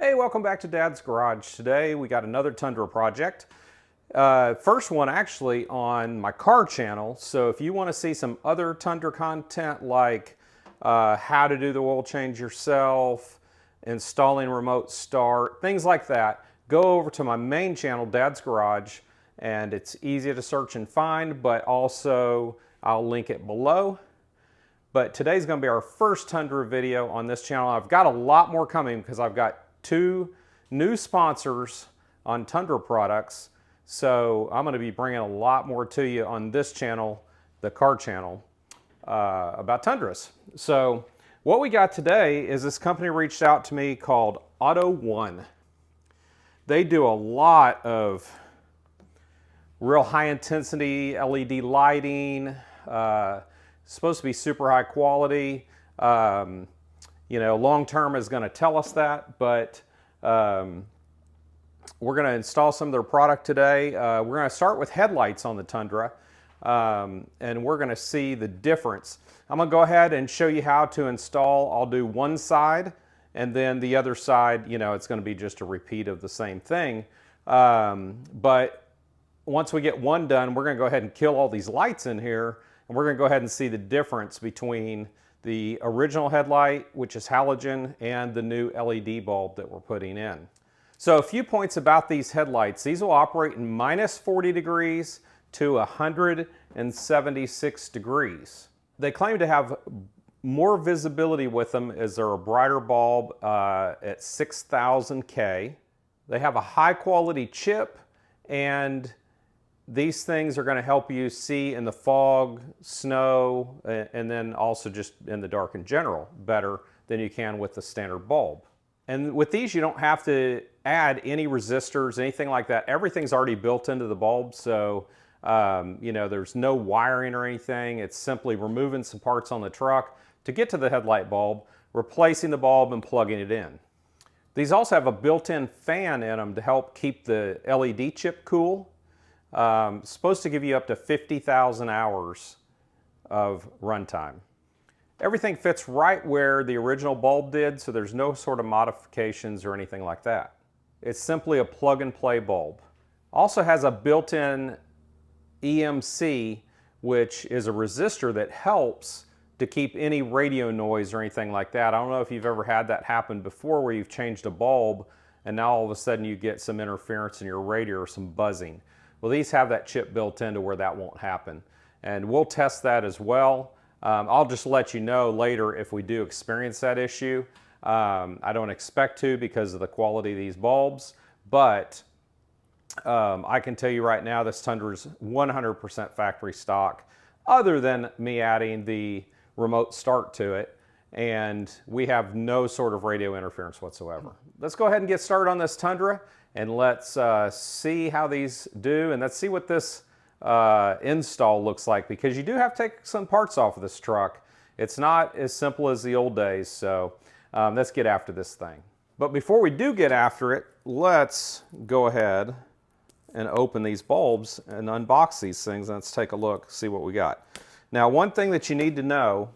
Hey, welcome back to Dad's Garage. Today we got another Tundra project. First one actually on my car channel. So if you want to see some other Tundra content like how to do the oil change yourself, installing remote start, things like that, go over to my main channel, Dad's Garage, and it's easy to search and find, but also I'll link it below. But today's going to be our first Tundra video on this channel. I've got a lot more coming because I've got two new sponsors on Tundra products. So I'm going to be bringing a lot more to you on this channel, the car channel, about Tundras. So what we got today is this company reached out to me called Autoone. They do a lot of real high intensity LED lighting, supposed to be super high quality. You know, long term is going to tell us that, but we're going to install some of their product today. We're going to start with headlights on the Tundra, and we're going to see the difference. I'm going to go ahead and show you how to install. I'll do one side, and then the other side, you know, it's going to be just a repeat of the same thing. But once we get one done, we're going to go ahead and kill all these lights in here, and we're going to go ahead and see the difference between the original headlight, which is halogen, and the new LED bulb that we're putting in. So a few points about these headlights. These will operate in minus 40 degrees to 176 degrees. They claim to have more visibility with them as they're a brighter bulb at 6000 K. They have a high quality chip, and these things are going to help you see in the fog, snow, and then also just in the dark in general better than you can with the standard bulb. And with these, you don't have to add any resistors, anything like that. Everything's already built into the bulb, so you know, there's no wiring or anything. It's simply removing some parts on the truck to get to the headlight bulb, replacing the bulb, and plugging it in. These also have a built-in fan in them to help keep the LED chip cool. Supposed to give you up to 50,000 hours of runtime. Everything fits right where the original bulb did, so there's no sort of modifications or anything like that. It's simply a plug and play bulb. Also has a built-in EMC, which is a resistor that helps to keep any radio noise or anything like that. I don't know if you've ever had that happen before where you've changed a bulb and now all of a sudden you get some interference in your radio or some buzzing. Well, these have that chip built into where that won't happen. And we'll test that as well. I'll just let you know later if we do experience that issue. I don't expect to because of the quality of these bulbs, but I can tell you right now this Tundra is 100% factory stock, other than me adding the remote start to it, and we have no sort of radio interference whatsoever. Let's go ahead and get started on this Tundra, and let's see how these do, and let's see what this install looks like, because you do have to take some parts off of this truck. It's not as simple as the old days, so let's get after this thing. But before we do get after it, let's go ahead and open these bulbs and unbox these things, and let's take a look, see what we got. Now, one thing that you need to know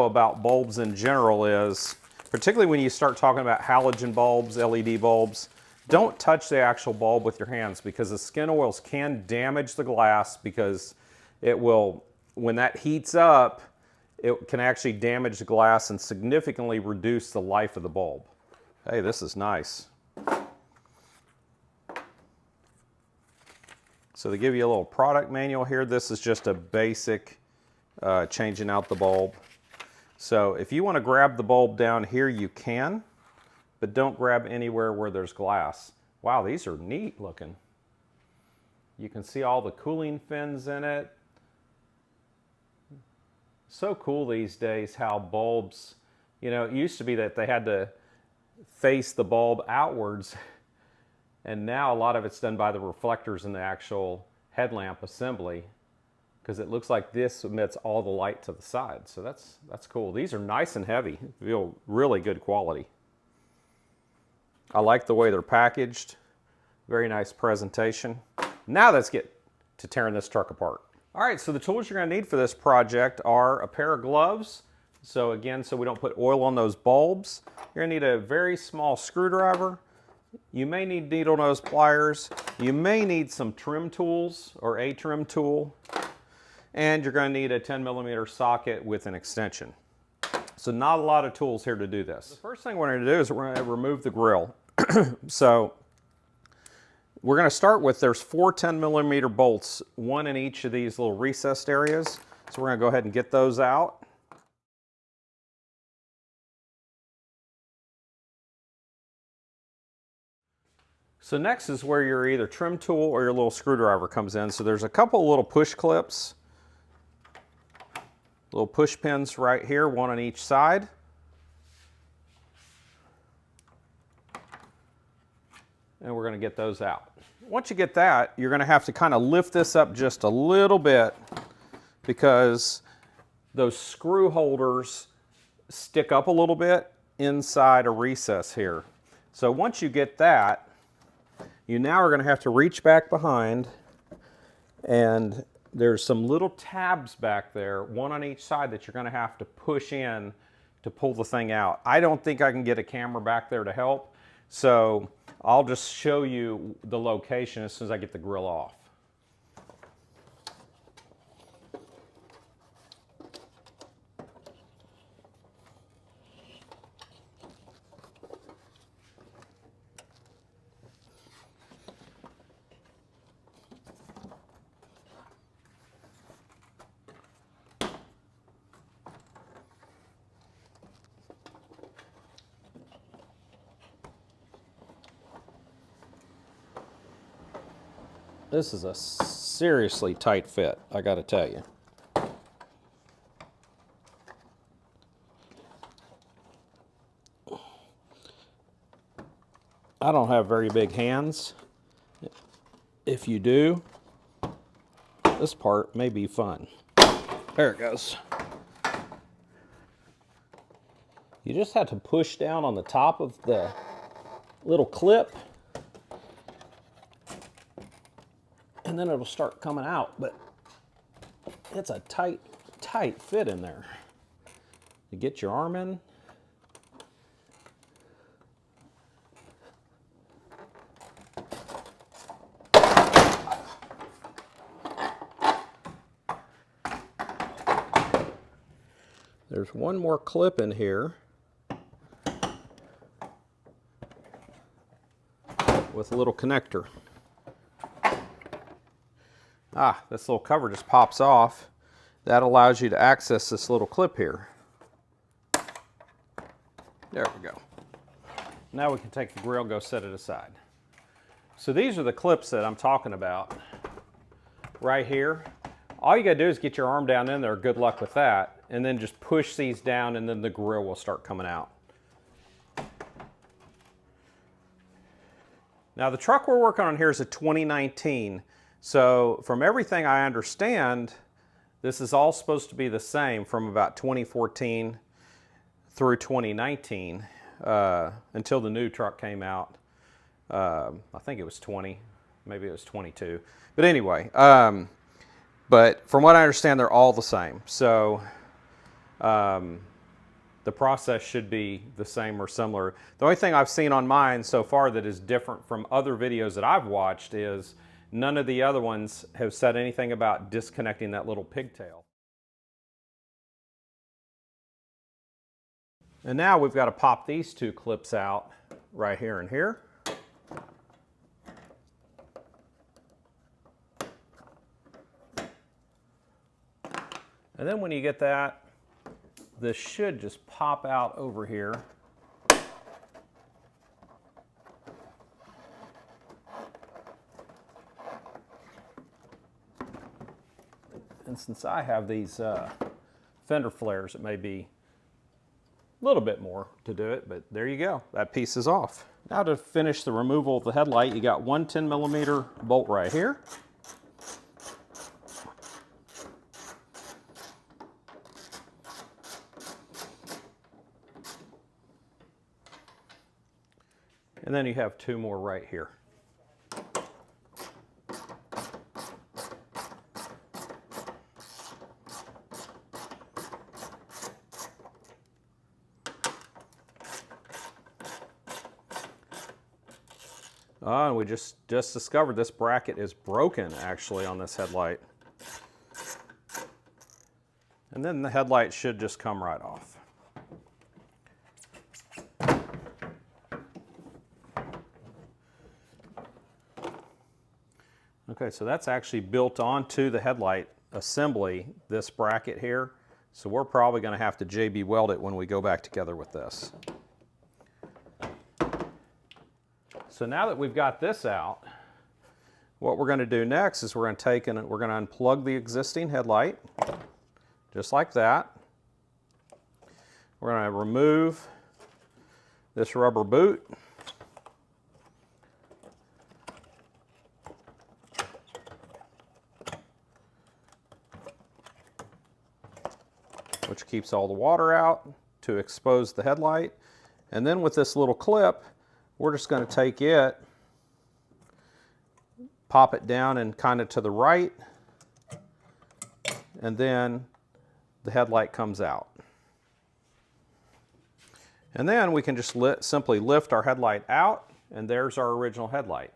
about bulbs in general is, particularly when you start talking about halogen bulbs, LED bulbs, don't touch the actual bulb with your hands, because the skin oils can damage the glass, because it will, when that heats up, it can actually damage the glass and significantly reduce the life of the bulb. Hey, this is nice. So they give you a little product manual here. This is just a basic changing out the bulb. So if you want to grab the bulb down here, you can, but don't grab anywhere where there's glass. Wow, these are neat looking. You can see all the cooling fins in it. So cool these days how bulbs, you know, it used to be that they had to face the bulb outwards, and now a lot of it's done by the reflectors in the actual headlamp assembly, because it looks like this emits all the light to the side. So that's cool. These are nice and heavy. Feel really good quality. I like the way they're packaged. Very nice presentation. Now let's get to tearing this truck apart. All right, so the tools you're going to need for this project are a pair of gloves, So again, so we don't put oil on those bulbs, you're gonna need a very small screwdriver. You may need needle nose pliers. You may need some trim tools or a trim tool. And you're gonna need a 10mm socket with an extension. So not a lot of tools here to do this. The first thing we're gonna do is we're gonna remove the grill. So we're gonna start with, there's 4 10mm bolts, one in each of these little recessed areas. So we're gonna go ahead and get those out. So next is where your either trim tool or your little screwdriver comes in. So there's a couple little push clips, little push pins right here, one on each side. And we're going to get those out. Once you get that, you're going to have to kind of lift this up just a little bit because those screw holders stick up a little bit inside a recess here. So once you get that, you now are going to have to reach back behind, and there's some little tabs back there, one on each side, that you're going to have to push in to pull the thing out. I don't think I can get a camera back there to help, so I'll just show you the location as soon as I get the grill off. This is a seriously tight fit, I gotta tell you. I don't have very big hands. If you do, this part may be fun. There it goes. You just have to push down on the top of the little clip, and then it'll start coming out, but it's a tight fit in there. You get your arm in. There's one more clip in here with a little connector. This little cover just pops off. That allows you to access this little clip here. There we go. Now we can take the grill, go set it aside. So these are the clips that I'm talking about right here. All you gotta do is get your arm down in there, good luck with that, and then just push these down, and then the grill will start coming out. Now the truck we're working on here is a 2019. So from everything I understand, this is all supposed to be the same from about 2014 through 2019 until the new truck came out. I think it was 20, maybe it was 22. But anyway, but from what I understand, they're all the same. So the process should be the same or similar. The only thing I've seen on mine so far that is different from other videos that I've watched is none of the other ones have said anything about disconnecting that little pigtail. And now we've got to pop these two clips out right here and here. And then when you get that, this should just pop out over here. And since I have these fender flares, it may be a little bit more to do it, but there you go. That piece is off. Now to finish the removal of the headlight, you got one 10mm bolt right here. And then you have two more right here. Oh, and we just discovered this bracket is broken actually on this headlight. And then the headlight should just come right off. Okay, so that's actually built onto the headlight assembly, this bracket here. So we're probably going to have to JB weld it when we go back together with this. So now that we've got this out, what we're going to do next is we're going to take and we're going to unplug the existing headlight, just like that. We're going to remove this rubber boot. Which keeps all the water out to expose the headlight. And then with this little clip, we're just going to take it, pop it down and kind of to the right, and then the headlight comes out. And then we can just simply lift our headlight out, and there's our original headlight.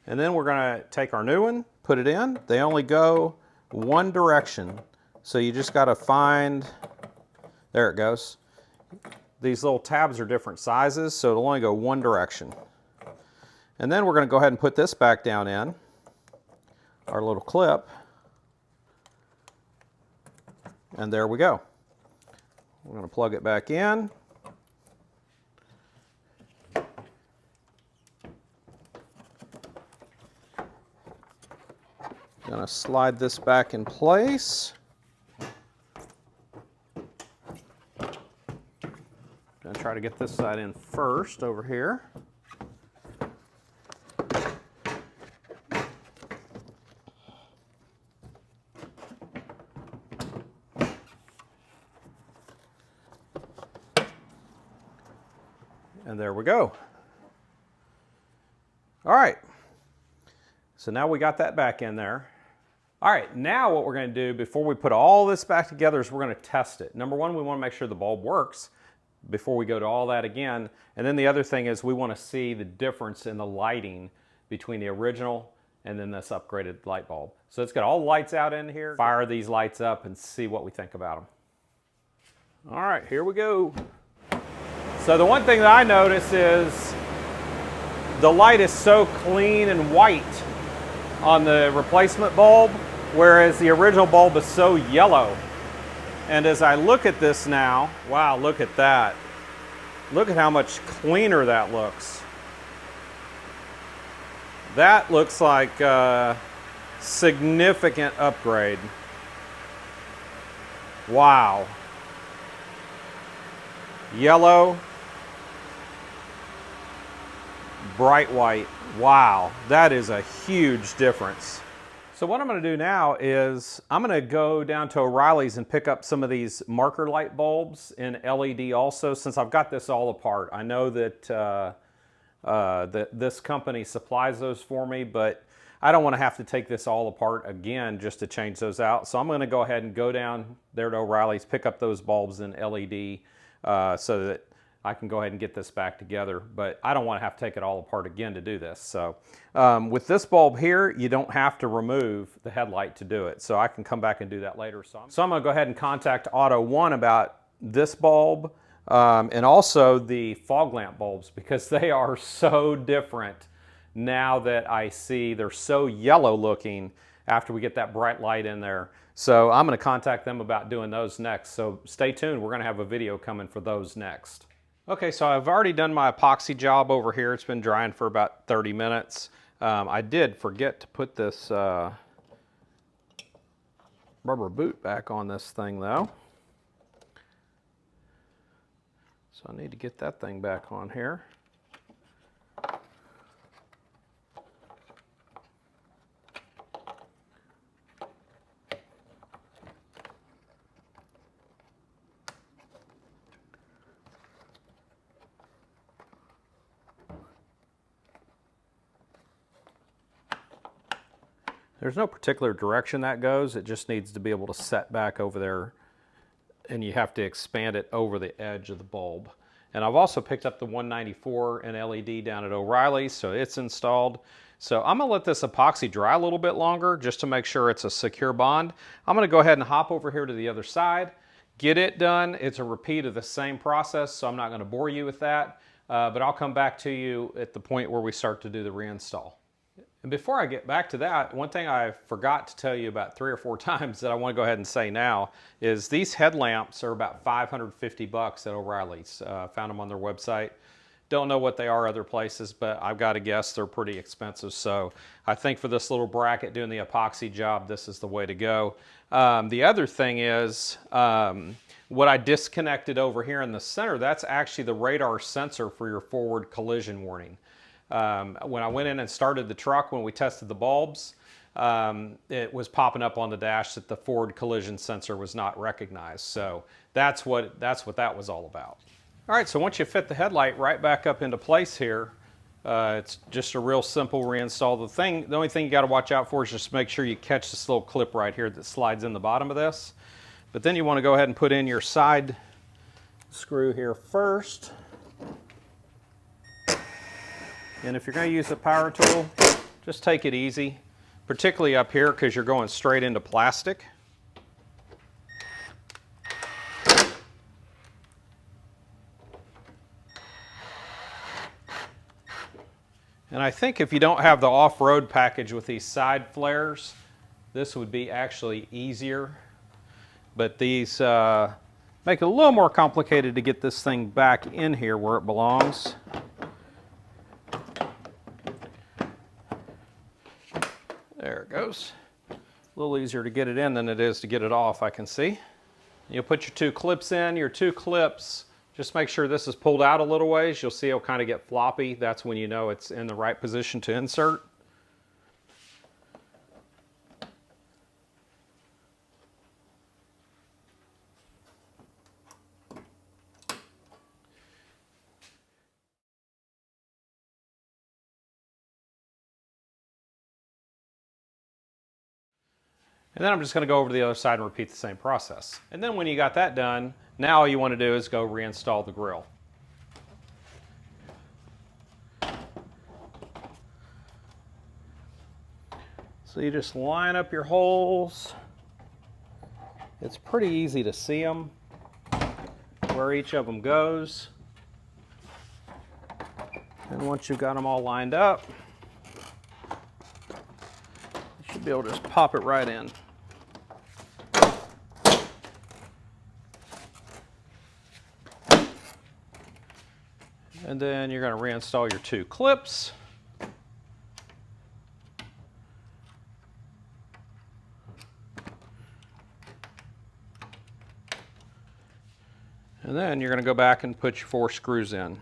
And then we're going to take our new one, put it in. They only go one direction, so you just got to find, there it goes. These little tabs are different sizes, so it'll only go one direction. And then we're going to go ahead and put this back down in, our little clip. And there we go. We're going to plug it back in. Going to slide this back in place. Going to try to get this side in first over here. And there we go. All right. So now we got that back in there. All right, now what we're going to do before we put all this back together is we're going to test it. Number one, we want to make sure the bulb works before we go to all that again. And then the other thing is we want to see the difference in the lighting between the original and then this upgraded light bulb. So let's get all the lights out in here, fire these lights up and see what we think about them. All right, here we go. So the one thing that I notice is the light is so clean and white on the replacement bulb, whereas the original bulb is so yellow. And as I look at this now, wow, look at that. Look at how much cleaner that looks. That looks like a significant upgrade. Wow. Yellow, bright white. Wow, that is a huge difference. So what I'm going to do now is I'm going to go down to O'Reilly's and pick up some of these marker light bulbs in LED also, since I've got this all apart. I know that this company supplies those for me, but I don't want to have to take this all apart again just to change those out. So I'm going to go ahead and go down there to O'Reilly's, pick up those bulbs in LED so that I can go ahead and get this back together, but I don't want to have to take it all apart again to do this. So with this bulb here, you don't have to remove the headlight to do it. So I can come back and do that later. So I'm going to go ahead and contact Autoone about this bulb and also the fog lamp bulbs, because they are so different now that I see they're so yellow looking after we get that bright light in there. So I'm going to contact them about doing those next. So stay tuned. We're going to have a video coming for those next. Okay, so I've already done my epoxy job over here. It's been drying for about 30 minutes. I did forget to put this rubber boot back on this thing though. So I need to get that thing back on here. There's no particular direction that goes. It just needs to be able to set back over there and you have to expand it over the edge of the bulb. And I've also picked up the 194 and LED down at O'Reilly's, so it's installed. So I'm gonna let this epoxy dry a little bit longer just to make sure it's a secure bond. I'm gonna go ahead and hop over here to the other side, get it done. It's a repeat of the same process, so I'm not gonna bore you with that, but I'll come back to you at the point where we start to do the reinstall. And before I get back to that, one thing I forgot to tell you about 3 or 4 times that I want to go ahead and say now is these headlamps are about 550 bucks at O'Reilly's. Found them on their website. Don't know what they are other places, but I've got to guess they're pretty expensive. So I think for this little bracket doing the epoxy job, this is the way to go. The other thing is what I disconnected over here in the center, that's actually the radar sensor for your forward collision warning. When I went in and started the truck, when we tested the bulbs, it was popping up on the dash that the forward collision sensor was not recognized. So that's what that was all about. All right, so once you fit the headlight right back up into place here, it's just a real simple reinstall. The only thing you got to watch out for is just make sure you catch this little clip right here that slides in the bottom of this. But then you want to go ahead and put in your side screw here first. And if you're going to use a power tool, just take it easy, particularly up here because you're going straight into plastic. And I think if you don't have the off-road package with these side flares, this would be actually easier. But these make it a little more complicated to get this thing back in here where it belongs. There it goes. A little easier to get it in than it is to get it off, I can see. You'll put your 2 clips in. Your 2 clips, just make sure this is pulled out a little ways. You'll see it'll kind of get floppy. That's when you know it's in the right position to insert. And then I'm just going to go over to the other side and repeat the same process. And then when you got that done, now all you want to do is go reinstall the grill. So you just line up your holes. It's pretty easy to see them, where each of them goes. And once you've got them all lined up, you should be able to just pop it right in. And then you're going to reinstall your 2 clips. And then you're going to go back and put your 4 screws in.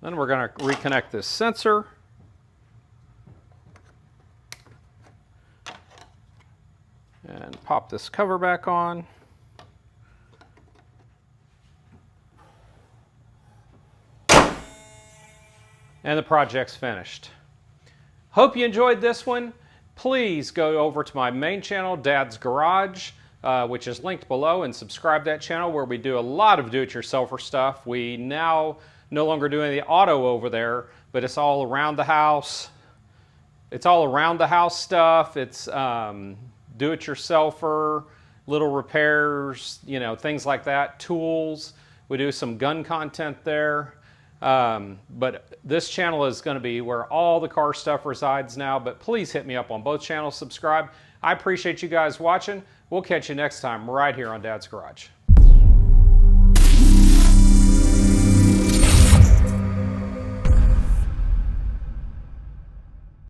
Then we're going to reconnect this sensor. And pop this cover back on. And the project's finished. Hope you enjoyed this one. Please go over to my main channel, Dad's Garage, which is linked below, and subscribe to that channel where we do a lot of do-it-yourselfer stuff. We now no longer do any auto over there, but it's all around the house. It's all around the house stuff. It's do-it-yourselfer, little repairs, you know, things like that, tools. We do some gun content there. But this channel is going to be where all the car stuff resides now, but please hit me up on both channels, subscribe. I appreciate you guys watching. We'll catch you next time right here on Dad's Garage.